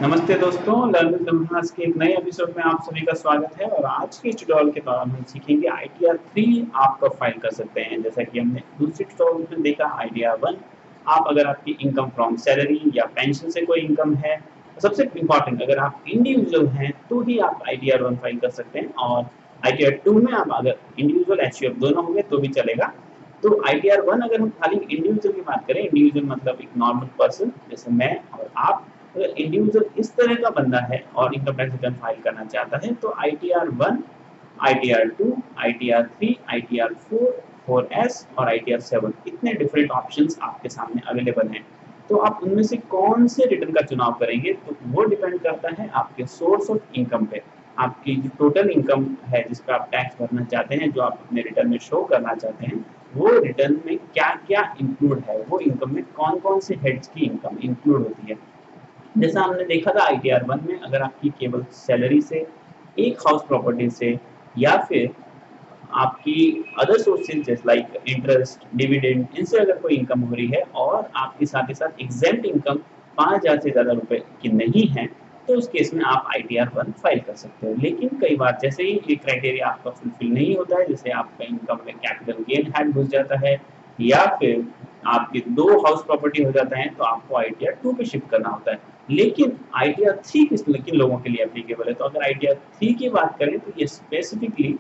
नमस्ते दोस्तों, लर्निंग लम्हास के एक नए एपिसोड में आप सभी का स्वागत है। और आज के ट्यूटोरियल के दौरान हम सीखेंगे ITR 3 आप कब फाइल कर सकते हैं। जैसा कि हमने दूसरे ट्यूटोरियल में देखा, ITR 1 आप अगर आपकी इनकम फ्रॉम सैलरी या पेंशन से कोई इनकम है, सबसे इम्पॉर्टेंट अगर आप इंडिविजुअल हैं तो ही आप ITR 1 फाइल कर सकते हैं। और ITR 2 में आप अगर इंडिविजुअल HUF दोनों होंगे तो भी चलेगा। तो ITR 1 अगर हम खाली इंडिविजुअल की बात करें, इंडिविजुअल मतलब एक नॉर्मल पर्सन जैसे मैं और आप, अगर इंडिविजुअल इस तरह का बंदा है और इनकम टैक्स रिटर्न फाइल करना चाहता है तो ITR 1, ITR 2, ITR 3, ITR 4, 4S और ITR 7 इतने डिफरेंट ऑप्शंस आपके सामने अवेलेबल हैं। तो आप उनमें से कौन से रिटर्न का चुनाव करेंगे तो वो डिपेंड करता है आपके सोर्स ऑफ इनकम पे। आपकी जो टोटल इनकम है जिस पर आप टैक्स भरना चाहते हैं, जो आप अपने रिटर्न में शो करना चाहते हैं, वो रिटर्न में क्या क्या इंक्लूड है, वो इनकम में कौन कौन से हेड्स की इनकम इंक्लूड होती है। जैसा हमने देखा था ITR 1 में, अगर आपकी केवल सैलरी से, एक हाउस प्रॉपर्टी से या फिर आपकी अदर सोर्सेज जैसे लाइक इंटरेस्ट, डिविडेंड, इनसे अगर कोई इनकम हो रही है और आपके साथ ही साथ एग्जेम्प्ट इनकम 5,000 से ज़्यादा रुपए की नहीं है, तो उस केस में आप ITR 1 फाइल कर सकते हो। लेकिन कई बार जैसे ही ये क्राइटेरिया आपका फुलफिल नहीं होता है, जैसे आपका इनकम में कैपिटल गेन हैड घुस जाता है या फिर आपके 2 हाउस प्रॉपर्टी हो जाता है, तो आपको ITR 2 पे शिफ्ट करना होता है। लेकिन ITR 3 किन लोगों के लिए एप्लीकेबल है? तो अगर ITR 3 की बात करें तो ये स्पेसिफिकली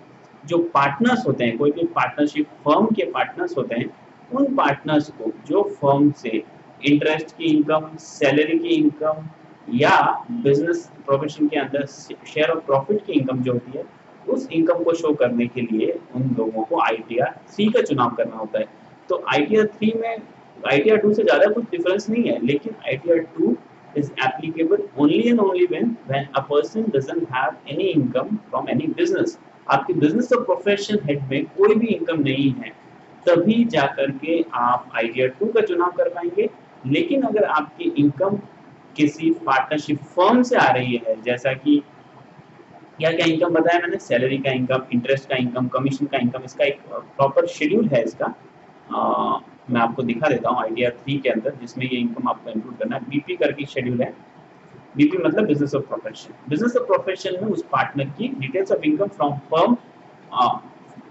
जो पार्टनर्स होते हैं, कोई भी पार्टनरशिप फर्म के पार्टनर्स होते हैं, उन पार्टनर्स को जो फर्म से इंटरेस्ट की इनकम, सैलरी की इनकम या बिजनेस प्रोफेशन के अंदर शेयर ऑफ प्रॉफिट की इनकम जो होती है, उस इनकम को शो करने के लिए उन लोगों को ITR 3 का चुनाव करना होता है। तो ITR 3 में ITR 2 से ज़्यादा कुछ डिफरेंस नहीं है, लेकिन ITR 2 is applicable only and only when a person doesn't have any income from any business। आपके बिजनेस और प्रोफेशन हेड में कोई भी इनकम नहीं है, तभी जाकर के आप ITR 2 का चुनाव कर पाएंगे। लेकिन अगर आपकी इनकम किसी पार्टनरशिप फर्म से आ रही है, जैसा कि क्या क्या इनकम बताया मैंने, सैलरी का इनकम, इंटरेस्ट का इनकम, कमीशन का इनकम, इसका एक प्रॉपर शेड्यूल है इसका। मैं आपको दिखा देता हूँ ITR 3 के अंदर, जिसमें ये इनकम आपको इंक्लूड करना है। BP करके शेड्यूल है। BP मतलब business of profession. Business of profession में उस पार्टनर की details of income from firm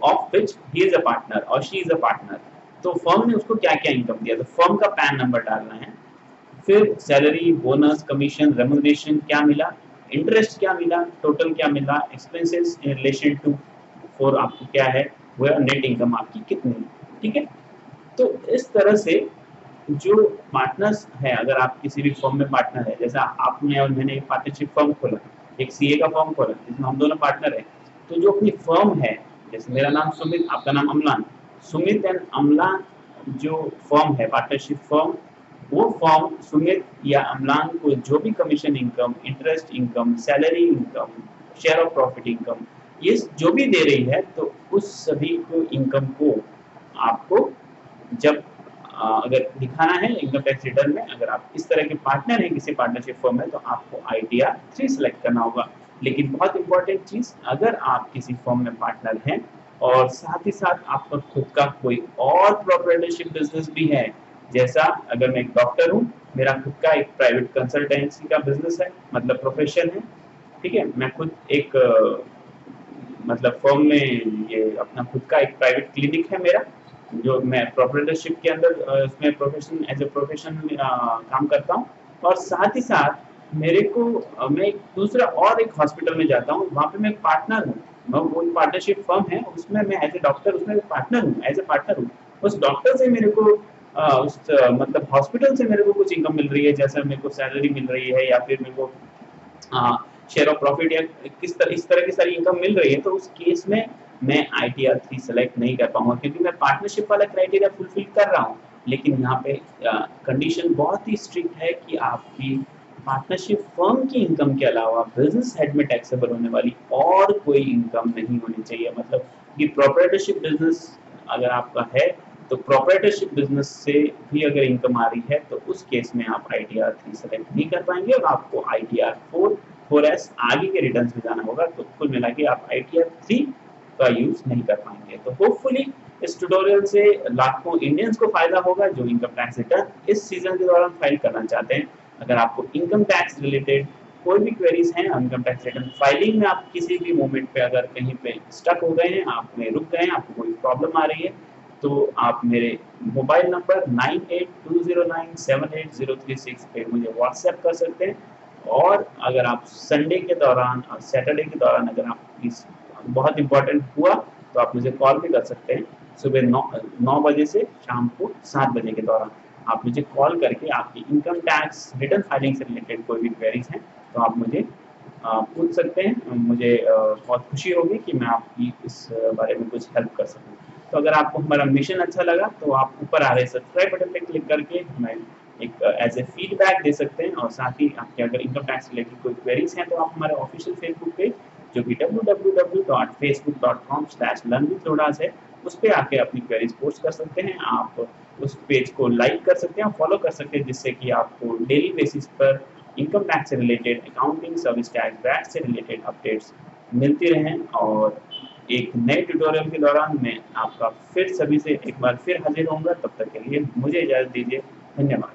of which he is a partner और शी इज अ पार्टनर। तो फर्म ने उसको क्या क्या इनकम दिया, तो फर्म का पैन नंबर डालना है, फिर सैलरी, बोनस, कमीशन, रेम्यूनरेशन क्या मिला, इंटरेस्ट क्या मिला, टोटल क्या मिला, expenses in relation to for आपको क्या है, वो नेट इनकम आपकी कितनी, ठीक है। तो इस तरह से जो पार्टनर्स है, अगर आप किसी भी फर्म में पार्टनर है, जैसा आपने और मैंने एक पार्टनरशिप फर्म खोला, एक CA का फर्म खोला जिसमें हम दोनों पार्टनर हैं, तो जो अपनी फर्म है, जैसे मेरा नाम सुमित, आपका नाम अमलान, सुमित एंड अमलान जो फर्म है, पार्टनरशिप फर्म, वो फर्म सुमित या अमलान को जो भी commission income, interest income, salary income, share of profit income, ये जो भी दे रही है, तो उस सभी को इनकम को आपको जब अगर दिखाना है इनकम टैक्स रिटर्न में, अगर आप इस तरह के पार्टनर हैं किसी पार्टनरशिप फर्म में, तो आपको ITR 3 सेलेक्ट करना होगा। लेकिन बहुत इंपॉर्टेंट चीज, अगर आप किसी फर्म में पार्टनर हैं और साथ ही साथ आपका खुद का कोई और प्रोप्राइटरशिप बिजनेस भी है, जैसा अगर मैं एक डॉक्टर हूँ, मेरा खुद का एक प्राइवेट कंसल्टेंसी का बिजनेस है, मतलब प्रोफेशन है, ठीक है, मैं खुद एक मतलब फर्म में ये अपना खुद का एक प्राइवेट क्लिनिक है मेरा, जो मैं प्रोप्राइटरशिप के अंदर उसमें प्रोफेशन एज ए प्रोफेशन काम करता हूँ। और साथ ही साथ मेरे को मैं एक दूसरा और एक हॉस्पिटल में जाता हूँ, वहाँ पे मैं एक पार्टनर हूँ, मैं वो पार्टनरशिप फर्म है, उसमें मैं एज ए डॉक्टर उसमें पार्टनर हूँ, एज ए पार्टनर हूँ। उस डॉक्टर से मेरे को मतलब हॉस्पिटल से मेरे को कुछ इनकम मिल रही है, जैसे मेरे को सैलरी मिल रही है या फिर मेरे को शेयर ऑफ प्रॉफिट या इस तरह की सारी इनकम मिल रही है, तो उस केस में मैं ITR 3 सेलेक्ट नहीं कर पाऊंगा, क्योंकि मैं पार्टनरशिप वाला क्राइटेरिया फुलफिल कर रहा हूँ। लेकिन यहाँ पे कंडीशन बहुत ही स्ट्रिक्ट है कि आपकी पार्टनरशिप फर्म की इनकम के अलावा बिजनेस हेड में टैक्सेबल होने वाली और कोई इनकम नहीं होनी चाहिए। मतलब कि प्रोप्राइटरशिप बिजनेस अगर आपका है, तो प्रोप्राइटरशिप बिजनेस से भी अगर इनकम आ रही है, तो उस केस में आप ITR 3 सेलेक्ट नहीं कर पाएंगे और आपको ITR 4, 4S आगे के रिटर्न्स में जाना होगा। तो कुल मिला के आप ITR 3 का यूज नहीं कर पाएंगे। तो होपफुली इस ट्यूटोरियल से लाखों इंडियंस को फायदा होगा जो इनकम टैक्स रिटर्न इस सीजन के दौरान फाइल करना चाहते हैं। अगर आपको इनकम टैक्स रिलेटेड कोई भी क्वेरीज हैं इनकम टैक्स रिटर्न फाइलिंग में, आप किसी भी मोमेंट पे अगर कहीं पे स्टक हो गए हैं, आप में रुक गए हैं, आपको कोई प्रॉब्लम आ रही है, तो आप मेरे मोबाइल नंबर 9820978036 पे मुझे व्हाट्सएप कर सकते हैं। और अगर आप संडे के दौरान और सैटरडे के दौरान अगर आप इस बहुत इम्पोर्टेंट हुआ तो आप मुझे कॉल भी कर सकते हैं। सुबह 9 बजे से शाम को 7 बजे के दौरान आप मुझे कॉल करके आपकी इनकम टैक्स रिटर्न फाइलिंग से रिलेटेड कोई भी क्वेरीज हैं तो आप मुझे पूछ सकते हैं। मुझे बहुत खुशी होगी कि मैं आपकी इस बारे में कुछ हेल्प कर सकूँ। तो अगर आपको हमारा मिशन अच्छा लगा तो आप ऊपर आ रहे सब्सक्राइब बटन पे क्लिक करके हमें एक एज ए फीडबैक दे सकते हैं। और साथ ही आपके अगर इनकम टैक्स रिलेटेड कोई क्वेरीज हैं तो आप हमारे ऑफिशियल फेसबुक पेज जो कि www.facebook.com/learnwithlodas है, उस पे आके अपनी क्वेरीज पोस्ट कर सकते हैं। आप उस पेज को लाइक कर सकते हैं और फॉलो कर सकते हैं, जिससे कि आपको डेली बेसिस पर इनकम टैक्स से related, accounting, service tax, VAT से रिलेटेड अपडेट्स मिलती रहें। और एक नए ट्यूटोरियल के दौरान मैं आपका फिर सभी से एक बार फिर हाजिर होऊंगा। तब तक के लिए मुझे इजाज़त दीजिए। धन्यवाद।